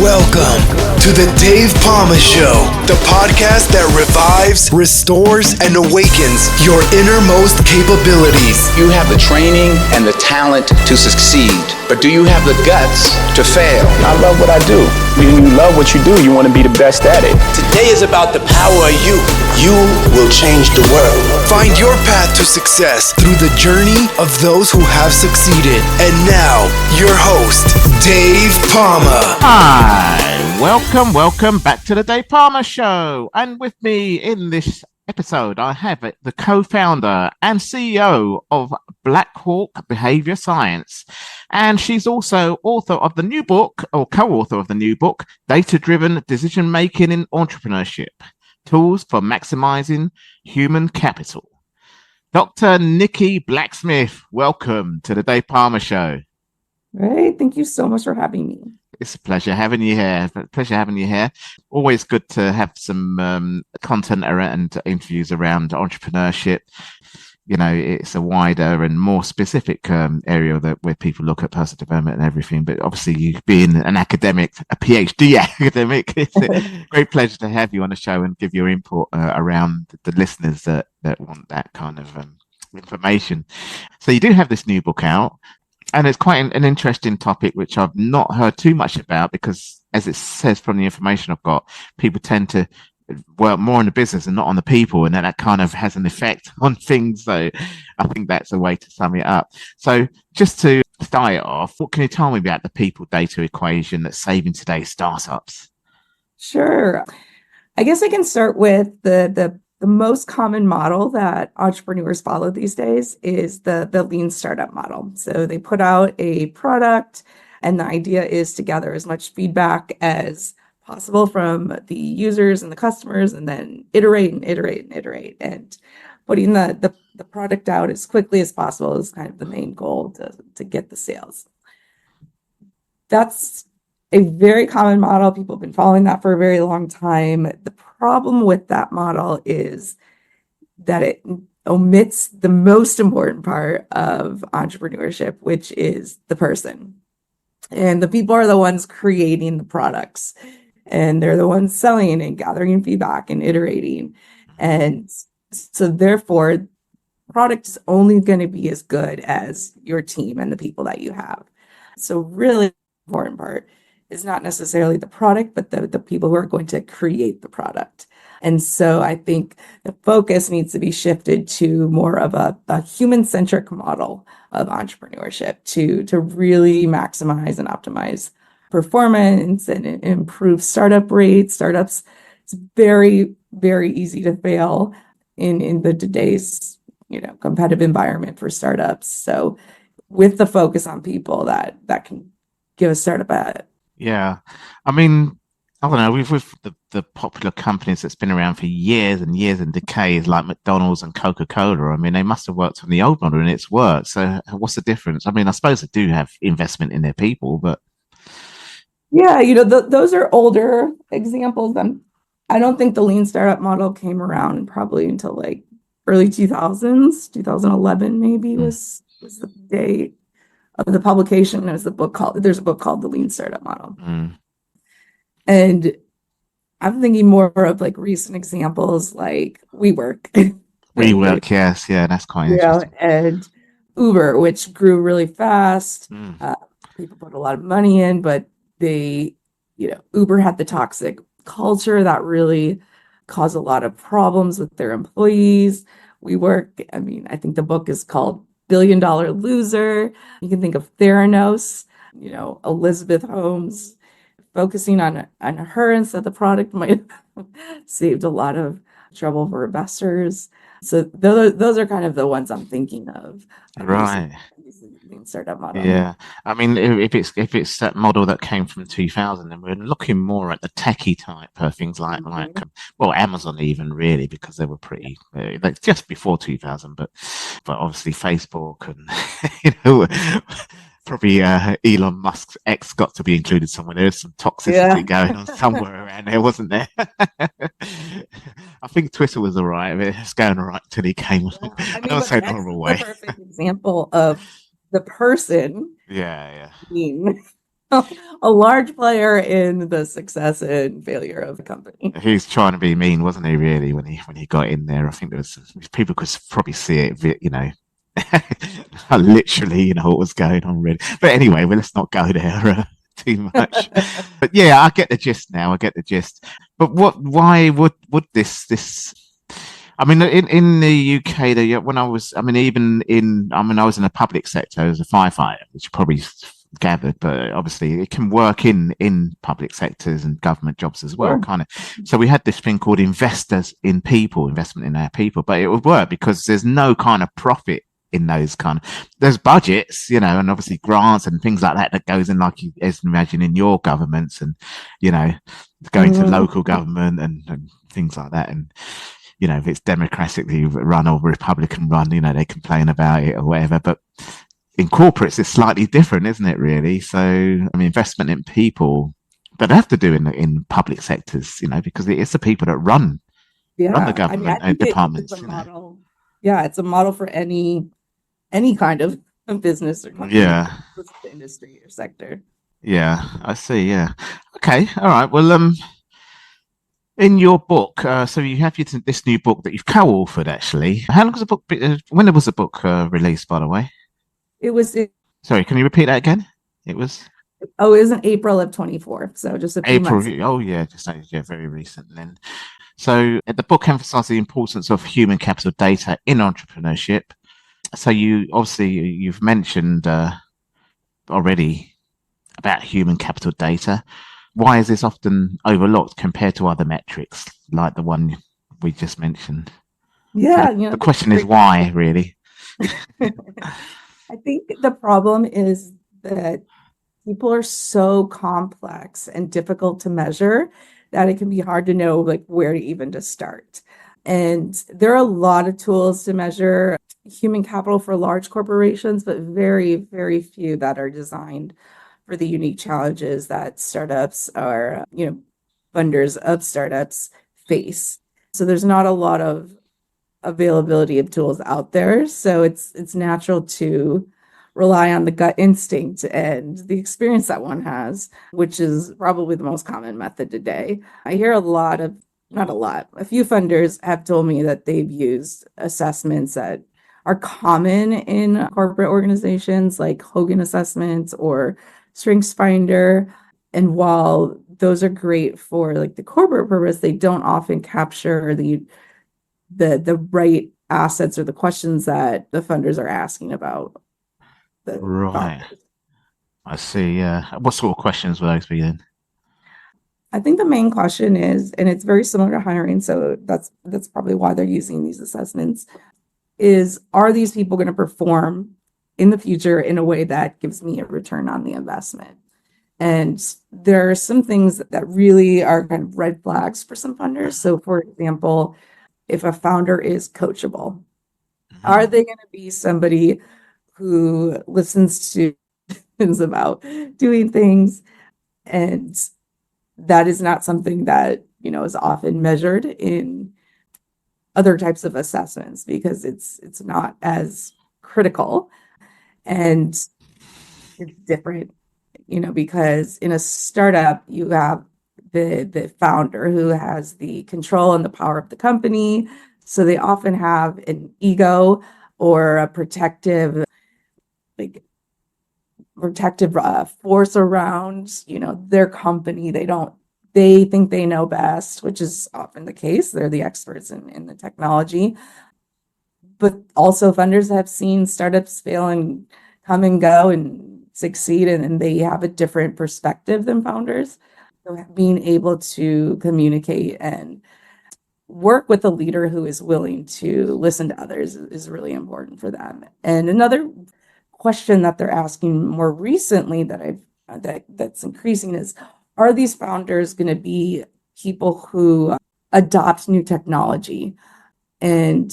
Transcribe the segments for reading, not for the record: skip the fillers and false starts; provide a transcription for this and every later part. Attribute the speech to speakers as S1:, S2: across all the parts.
S1: Welcome to the Dave Palma Show, the podcast that revives, restores, and awakens your innermost capabilities.
S2: You have the training and the talent to succeed, but do you have the guts to fail?
S3: I love what I do. When you love what you do, you want to be the best at it.
S4: Today is about the power of you. You will change the world.
S1: Find your path to success through the journey of those who have succeeded. And now, your host, Dave Palma.
S5: Hi, welcome back to the Dave Palma Show. And with me in this episode, I have the co-founder and CEO of Blackhawke Behavior Science. And she's also author of the new book, or co-author of the new book, Data-Driven Decision-Making in Entrepreneurship, Tools for Maximizing Human Capital. Dr. Nikki Blacksmith, welcome to the Dave Palma Show.
S6: Right. Thank you so much for having me.
S5: It's a pleasure having you here. Always good to have some content and interviews around entrepreneurship. You know, it's a wider and more specific area where people look at personal development and everything. But obviously, you being an academic, a PhD academic, it's a great pleasure to have you on the show and give your input around the listeners that want that kind of information. So you do have this new book out. And it's quite an interesting topic, which I've not heard too much about because, as it says from the information I've got, people tend to work more on the business and not on the people. And then that kind of has an effect on things. So I think that's a way to sum it up. So just to start it off, what can you tell me about the people data equation that's saving today's startups?
S6: Sure. I guess I can start with the most common model that entrepreneurs follow these days is the lean startup model. So they put out a product, and the idea is to gather as much feedback as possible from the users and the customers, and then iterate, and putting the product out as quickly as possible is kind of the main goal to get the sales. That's a very common model. People have been following that for a very long time. The problem with that model is that it omits the most important part of entrepreneurship, which is the person. And the people are the ones creating the products, and they're the ones selling and gathering feedback and iterating. And so therefore, product is only going to be as good as your team and the people that you have. So really important part is not necessarily the product, but the people who are going to create the product. And so I think the focus needs to be shifted to more of a human-centric model of entrepreneurship to really maximize and optimize performance and improve startup rates. Startups, it's very, very easy to fail in today's competitive environment for startups. So with the focus on people that can give a startup a
S5: Yeah. I mean, I don't know, with the popular companies that's been around for years and years and decades, like McDonald's and Coca-Cola, I mean, they must have worked on the old model and it's worked. So what's the difference? I mean, I suppose they do have investment in their people, but...
S6: Yeah, those are older examples. I don't think the lean startup model came around probably until like early 2000s, 2011 maybe was the date of the publication. There's a book called The Lean Startup Model. And I'm thinking more of like recent examples like WeWork.
S5: WeWork, yes. Yeah, that's quite interesting.
S6: And Uber, which grew really fast. People put a lot of money in, but Uber had the toxic culture that really caused a lot of problems with their employees. WeWork, I think the book is called Billion Dollar Loser. You can think of Theranos, Elizabeth Holmes, focusing on her instead the product might have saved a lot of trouble for investors. So those are kind of the ones I'm thinking of.
S5: Right.
S6: Startup model.
S5: Yeah. I mean, if it's that model that came from 2000, then we're looking more at the techie type things like Amazon even really, because they were pretty like just before 2000, but obviously Facebook and probably Elon Musk's ex got to be included somewhere. There's some toxicity going on somewhere around there, wasn't there? I think Twitter was all right. It's going all right till he came. Don't say the horrible way.
S6: Perfect example of the person.
S5: Yeah.
S6: Being a large player in the success and failure of the company.
S5: He's trying to be mean, wasn't he? Really, when he got in there, I think there was people could probably see it, literally, what was going on, really. But anyway, well, let's not go there too much. But yeah, I get the gist now. I get the gist. But why would this? I mean, in the UK, when I was in the public sector as a firefighter, which you probably gathered, but obviously it can work in public sectors and government jobs as well, kind of. So we had this thing called investment in our people, but it would work because there's no kind of profit in those there's budgets, and obviously grants and things like that goes in, like you imagine in your governments, and going to local government and things like that. And if it's democratically run or Republican run, they complain about it or whatever. But in corporates, it's slightly different, isn't it, really? So, investment in people, but they have to do in public sectors, because it's the people that run the government departments.
S6: It's a model. Yeah, it's a model for any kind of business or company, industry or sector.
S5: Yeah, I see. Yeah. Okay. All right. Well, in your book, so you have this new book that you've co-authored, actually. How long was the book? When was the book released, by the way?
S6: It was.
S5: Sorry, can you repeat that again? It was.
S6: Oh, it was in April of 24. So just a few months.
S5: Oh, yeah, very recent then. So the book emphasizes the importance of human capital data in entrepreneurship. So you've mentioned already about human capital data. Why is this often overlooked compared to other metrics like the one we just mentioned?
S6: Yeah,
S5: so the question is why, really.
S6: I think the problem is that people are so complex and difficult to measure that it can be hard to know where to even to start. And there are a lot of tools to measure human capital for large corporations, but very, very few that are designed for the unique challenges that startups or, funders of startups face. So there's not a lot of availability of tools out there. So it's natural to rely on the gut instinct and the experience that one has, which is probably the most common method today. I hear a few funders have told me that they've used assessments that are common in corporate organizations like Hogan assessments or StrengthsFinder. And while those are great for the corporate purpose, they don't often capture the right assets or the questions that the funders are asking about.
S5: Right. I see. Yeah. What sort of questions would those be then?
S6: I think the main question is, and it's very similar to hiring, so that's probably why they're using these assessments, is are these people going to perform in the future in a way that gives me a return on the investment? And there are some things that really are kind of red flags for some funders. So for example, if a founder is coachable, are they going to be somebody who listens to things about doing things? And that is not something that, is often measured in other types of assessments because it's not as critical. And it's different, because in a startup, you have the founder who has the control and the power of the company. So they often have an ego or a protective force around, their company. They think they know best, which is often the case. They're the experts in the technology. But also funders have seen startups fail and come and go and succeed, and they have a different perspective than founders. So being able to communicate and work with a leader who is willing to listen to others is really important for them. And another question that they're asking more recently that's increasing is, are these founders going to be people who adopt new technology? And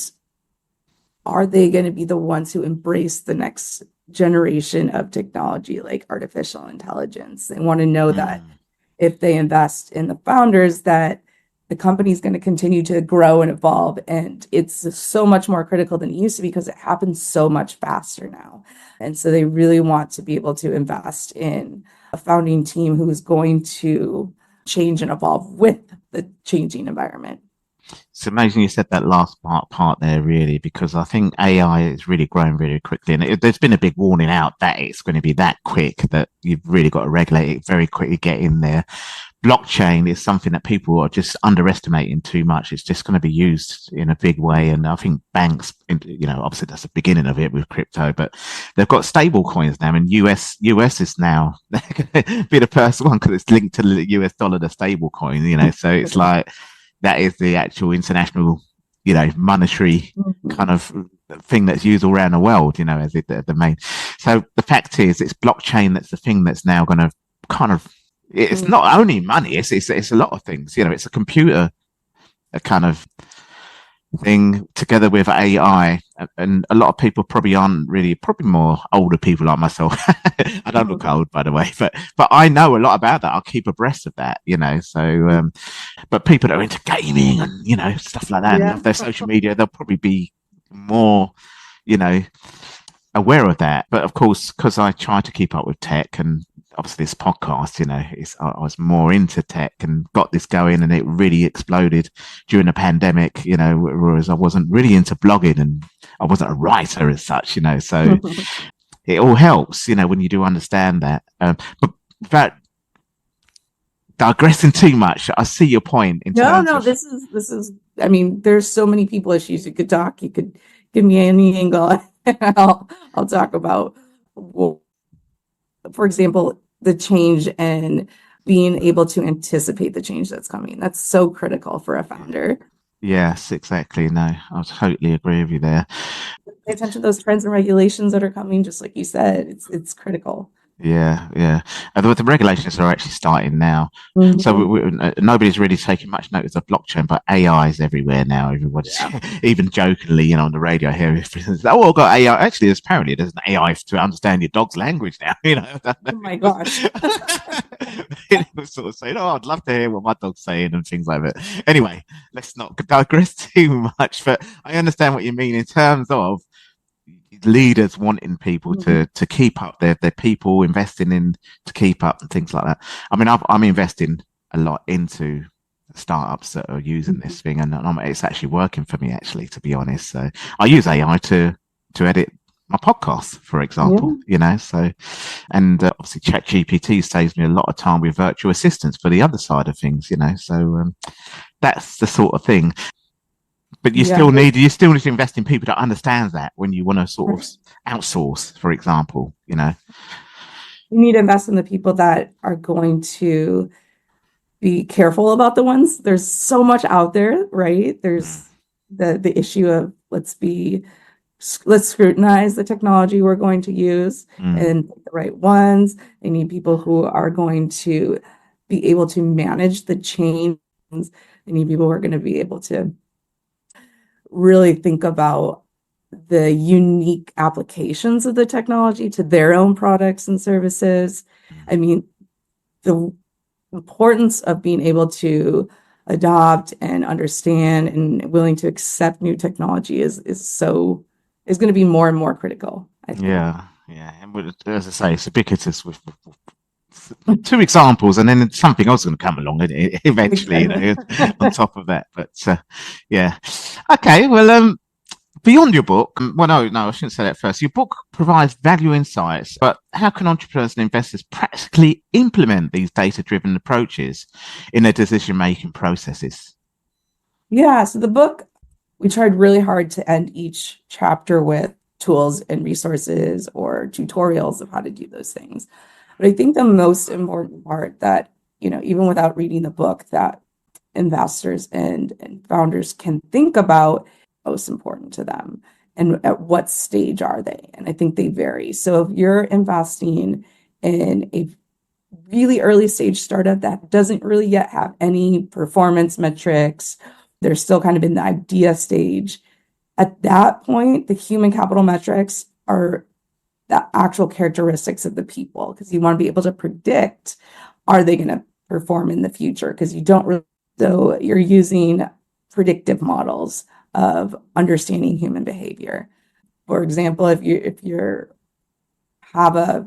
S6: are they going to be the ones who embrace the next generation of technology like artificial intelligence? They want to know that if they invest in the founders, that the company is going to continue to grow and evolve. And it's so much more critical than it used to be because it happens so much faster now. And so they really want to be able to invest in a founding team who is going to change and evolve with the changing environment.
S5: It's amazing you said that last part there, really, because I think AI is really growing really quickly. And there's been a big warning out that it's going to be that quick that you've really got to regulate it very quickly, get in there. Blockchain is something that people are just underestimating too much. It's just going to be used in a big way. And I think banks, obviously that's the beginning of it with crypto, but they've got stable coins now, and US is now be the first one because it's linked to the US dollar, the stable coin, so it's like, that is the actual international, monetary kind of thing that's used all around the world, as the main. So the fact is, it's blockchain that's the thing that's now going to kind of, it's not only money, it's a lot of things, it's a computer, a kind of thing together with AI, and a lot of people probably more older people like myself. I don't look old, by the way, but I know a lot about that. I'll keep abreast of that, so but people that are into gaming and stuff like that, and off their social media, they'll probably be more aware of that. But of course, because I try to keep up with tech, and obviously this podcast, I was more into tech and got this going, and it really exploded during the pandemic, whereas I wasn't really into blogging and I wasn't a writer as such, so it all helps, when you do understand that. But without digressing too much, I see your point.
S6: This is, I mean, there's so many people issues you could talk. You could give me any angle. I'll talk about, for example, the change and being able to anticipate the change that's coming. That's so critical for a founder.
S5: Yes, exactly. No, I totally agree with you there.
S6: Pay attention to those trends and regulations that are coming, just like you said. It's critical.
S5: Yeah. The regulations are actually starting now. So nobody's really taking much notice of blockchain, but AI is everywhere now. Everybody's even jokingly, on the radio here, for instance, I've got AI. Actually, apparently there's an AI to understand your dog's language now.
S6: Oh my gosh.
S5: Sort of saying, I'd love to hear what my dog's saying and things like that. Anyway, let's not digress too much, but I understand what you mean in terms of leaders wanting people to keep up their people, investing in to keep up and things like that. I mean, I'm investing a lot into startups that are using this thing, and it's actually working for me, actually, to be honest. So I use AI to edit my podcast, for example, so, and obviously ChatGPT saves me a lot of time with virtual assistants for the other side of things, so that's the sort of thing. But you still need to invest in people that understand that when you want to sort of outsource, for example, You
S6: need to invest in the people that are going to be careful about the ones. There's so much out there, right? There's the issue of let's scrutinize the technology we're going to use and the right ones. They need people who are going to be able to manage the change. They need people who are going to be able to really think about the unique applications of the technology to their own products and services. I mean, the importance of being able to adopt and understand and willing to accept new technology is going to be more and more critical, I think.
S5: Yeah. And as I say, it's ubiquitous with two examples, and then something else is going to come along eventually, on top of that. But okay. Well, beyond your book, no, I shouldn't say that first. Your book provides value insights, but how can entrepreneurs and investors practically implement these data-driven approaches in their decision-making processes? Yeah,
S6: so the book, we tried really hard to end each chapter with tools and resources or tutorials of how to do those things. But I think the most important part that, even without reading the book, that investors and founders can think about most important to them and at what stage are they? And I think they vary. So if you're investing in a really early stage startup that doesn't really yet have any performance metrics, they're still kind of in the idea stage. At that point, the human capital metrics are the actual characteristics of the people, because you want to be able to predict, are they going to perform in the future? Because you don't really, so you're using predictive models of understanding human behavior. For example, if you have a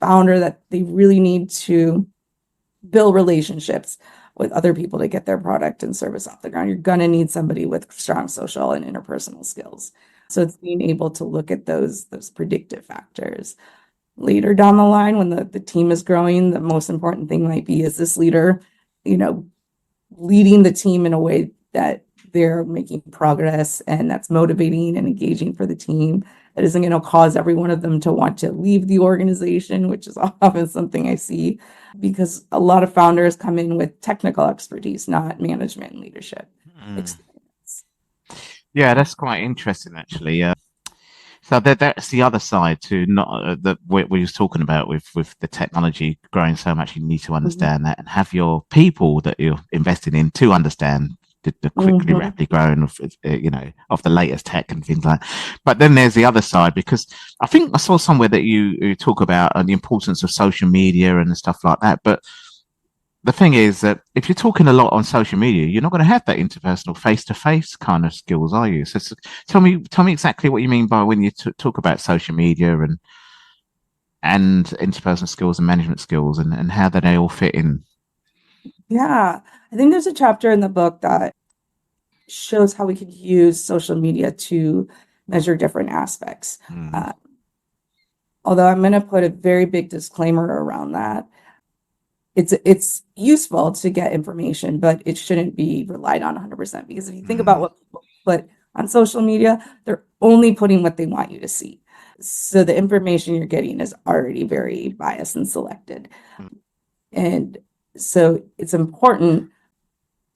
S6: founder that they really need to build relationships with other people to get their product and service off the ground. You're going to need somebody with strong social and interpersonal skills. So it's being able to look at those predictive factors. Later down the line, when the team is growing, the most important thing might be, is this leader, leading the team in a way that they're making progress and that's motivating and engaging for the team, that isn't going to cause every one of them to want to leave the organization, which is often something I see, because a lot of founders come in with technical expertise, not management and leadership experience.
S5: Yeah, that's quite interesting, actually. So that's the other side to not that we was talking about with the technology growing so much. You need to understand that and have your people that you're investing in to understand the quickly, rapidly growing of of the latest tech and things like that. But then there's the other side, because I think I saw somewhere that you talk about the importance of social media and stuff like that. But the thing is that if you're talking a lot on social media, you're not going to have that interpersonal, face-to-face kind of skills, are you? So tell me exactly what you mean by when you talk about social media and interpersonal skills and management skills, and how do they all fit in?
S6: Yeah, I think there's a chapter in the book that shows how we could use social media to measure different aspects. Although I'm going to put a very big disclaimer around that. It's useful to get information, but it shouldn't be relied on 100%, because if you think about what people put on social media, they're only putting what they want you to see. So the information you're getting is already very biased and selected. And so it's important.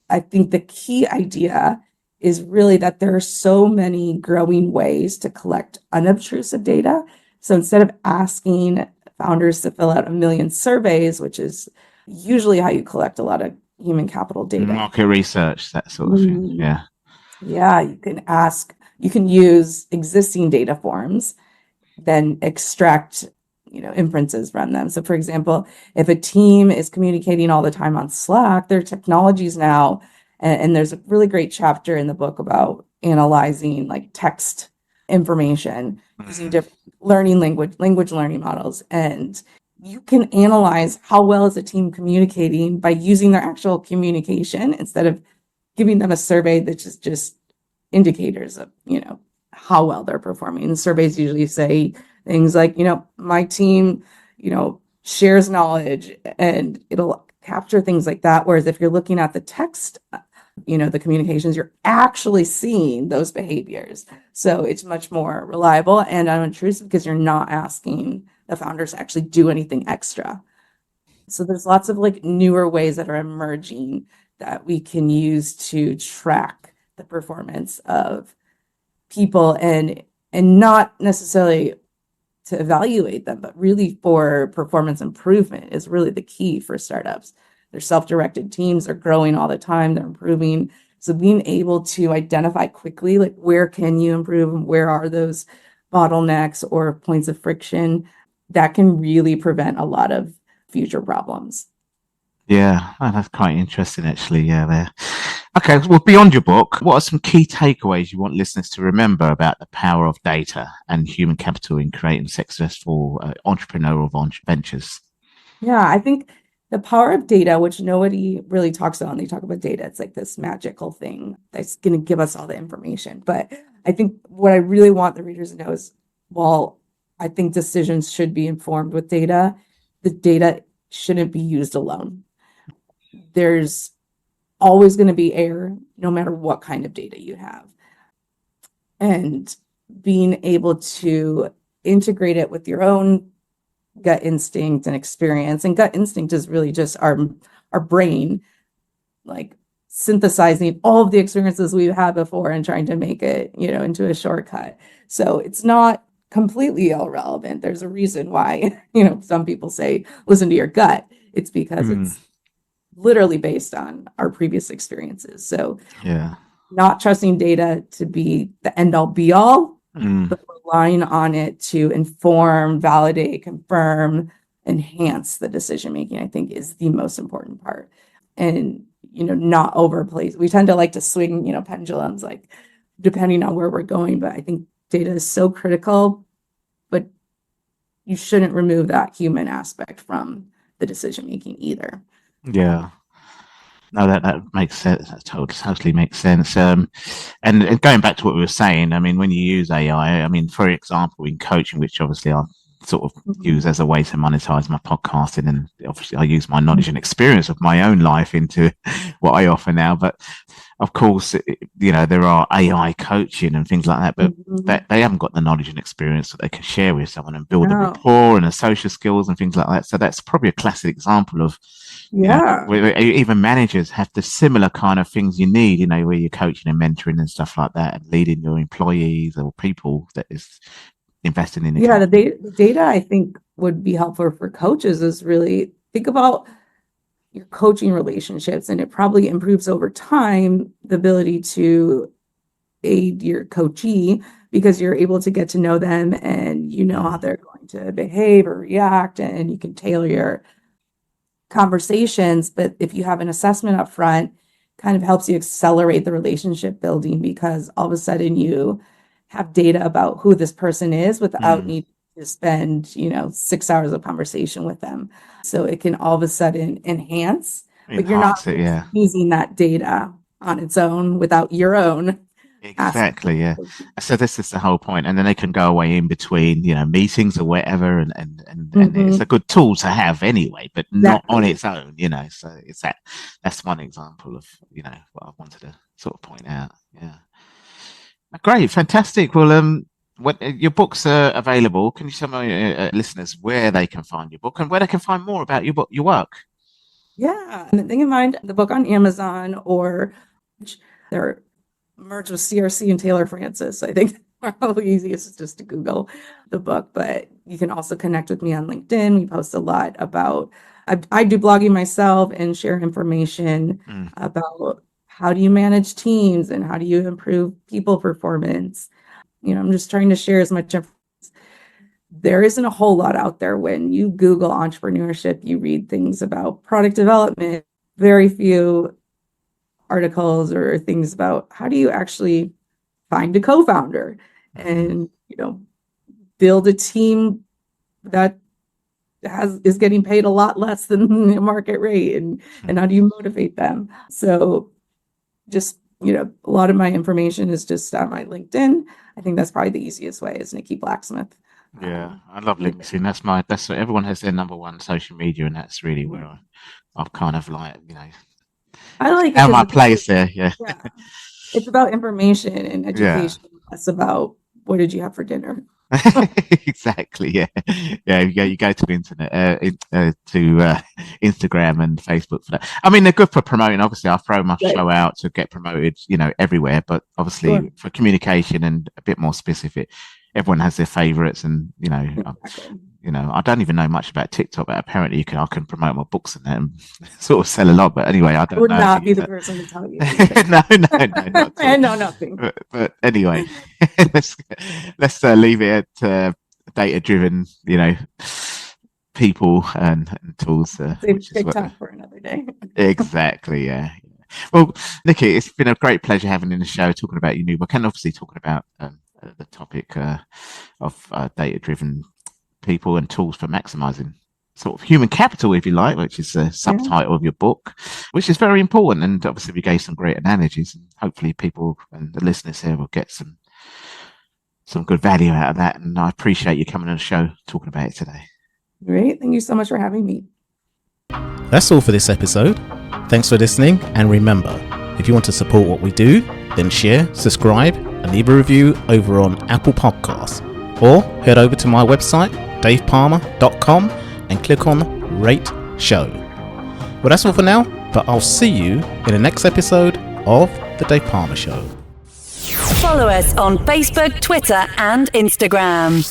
S6: I think the key idea is really that there are so many growing ways to collect unobtrusive data. So instead of asking founders to fill out 1 million surveys, which is usually how you collect a lot of human capital data.
S5: Market research, that sort of thing. Yeah.
S6: Yeah, you can use existing data forms, then extract, inferences from them. So for example, if a team is communicating all the time on Slack, there are technologies now, and there's a really great chapter in the book about analyzing like text information using different language learning models. And you can analyze how well is a team communicating by using their actual communication instead of giving them a survey that's just indicators of, how well they're performing. And surveys usually say things like, my team, shares knowledge, and it'll capture things like that. Whereas if you're looking at the text, the communications, you're actually seeing those behaviors. So it's much more reliable and unintrusive because you're not asking the founders to actually do anything extra. So there's lots of like newer ways that are emerging that we can use to track the performance of people, and not necessarily to evaluate them, but really for performance improvement is really the key for startups. They're self-directed teams, they're growing all the time, they're improving. So being able to identify quickly, like where can you improve and where are those bottlenecks or points of friction, that can really prevent a lot of future problems.
S5: Yeah, that's quite interesting, actually. Yeah, there. Okay, well, beyond your book, what are some key takeaways you want listeners to remember about the power of data and human capital in creating successful entrepreneurial ventures?
S6: Yeah, I think the power of data, which nobody really talks about when they talk about data, it's like this magical thing that's going to give us all the information. But I think what I really want the readers to know is, while I think decisions should be informed with data, the data shouldn't be used alone. There's always going to be error, no matter what kind of data you have. And being able to integrate it with your own gut instinct and experience. And gut instinct is really just our brain, like synthesizing all of the experiences we've had before and trying to make it, into a shortcut. So it's not completely irrelevant. There's a reason why, some people say, listen to your gut. It's because it's literally based on our previous experiences. So not trusting data to be the end all be all, but relying on it to inform, validate, confirm, enhance the decision making, I think is the most important part. And, not overplay. We tend to like to swing, pendulums, like depending on where we're going, but I think data is so critical, but you shouldn't remove that human aspect from the decision making either.
S5: Yeah. No, that makes sense. That totally makes sense. And going back to what we were saying, I mean, when you use AI, I mean, for example, in coaching, which obviously I sort of use as a way to monetize my podcasting, and obviously I use my knowledge and experience of my own life into what I offer now. But of course, there are AI coaching and things like that, but they haven't got the knowledge and experience that they can share with someone and build a rapport and the social skills and things like that. So that's probably a classic example of, where even managers have the similar kind of things you need, where you're coaching and mentoring and stuff like that, and leading your employees or people that is investing in
S6: the data I think would be helpful for coaches is really think about your coaching relationships, and it probably improves over time the ability to aid your coachee because you're able to get to know them and how they're going to behave or react, and you can tailor your conversations. But if you have an assessment up front, kind of helps you accelerate the relationship building because all of a sudden you have data about who this person is without needing to spend 6 hours of conversation with them. So it can all of a sudden enhance but you're not using that data on its own without your own.
S5: Exactly, yeah. So this is the whole point, and then they can go away in between, meetings or whatever, and it's a good tool to have anyway, but not on its own, So it's that's one example of what I wanted to sort of point out. Yeah, great, fantastic. Well, your books are available. Can you tell my listeners where they can find your book and where they can find more about your work?
S6: Yeah, and they can find the book on Amazon, or they're merged with CRC and Taylor Francis. I think probably easiest is just to Google the book, but you can also connect with me on LinkedIn. We post a lot about, I do blogging myself and share information about how do you manage teams and how do you improve people performance. I'm just trying to share as much information. There isn't a whole lot out there. When you Google entrepreneurship, you read things about product development, very few articles or things about how do you actually find a co-founder and build a team that is getting paid a lot less than the market rate, and how do you motivate them. So just a lot of my information is just on my LinkedIn. I think that's probably the easiest way, is Nikki Blacksmith.
S5: Yeah, I love LinkedIn. That's what everyone has their number one social media, and that's really where I've kind of
S6: I like
S5: found my place there. Yeah.
S6: It's about information and education. Less about what did you have for dinner.
S5: Exactly. Yeah. You go to the internet, to Instagram and Facebook for that. I mean, they're good for promoting. Obviously, I throw my show out to get promoted, everywhere. But obviously, for communication and a bit more specific, everyone has their favorites, and I don't even know much about TikTok, but apparently I can promote my books and that and sort of sell a lot. But anyway, I don't know.
S6: Would not be the person to tell you.
S5: No, not
S6: I know nothing.
S5: But anyway, let's leave it at data-driven, people and tools.
S6: Save TikTok for another day.
S5: Exactly. Yeah. Well, Nikki, it's been a great pleasure having you in the show, talking about your new book and obviously talking about the topic of data-driven people and tools for maximizing sort of human capital, if you like, which is the subtitle of your book, which is very important. And obviously we gave some great analogies, and hopefully people and the listeners here will get some good value out of that. And I appreciate you coming on the show talking about it today.
S6: Great. Thank you so much for having me.
S7: That's all for this episode. Thanks for listening. And remember, if you want to support what we do, then share, subscribe, and leave a review over on Apple Podcasts. Or head over to my website, davepalmer.com, and click on Rate Show. Well, that's all for now, but I'll see you in the next episode of The Dave Palmer Show.
S8: Follow us on Facebook, Twitter, and Instagram.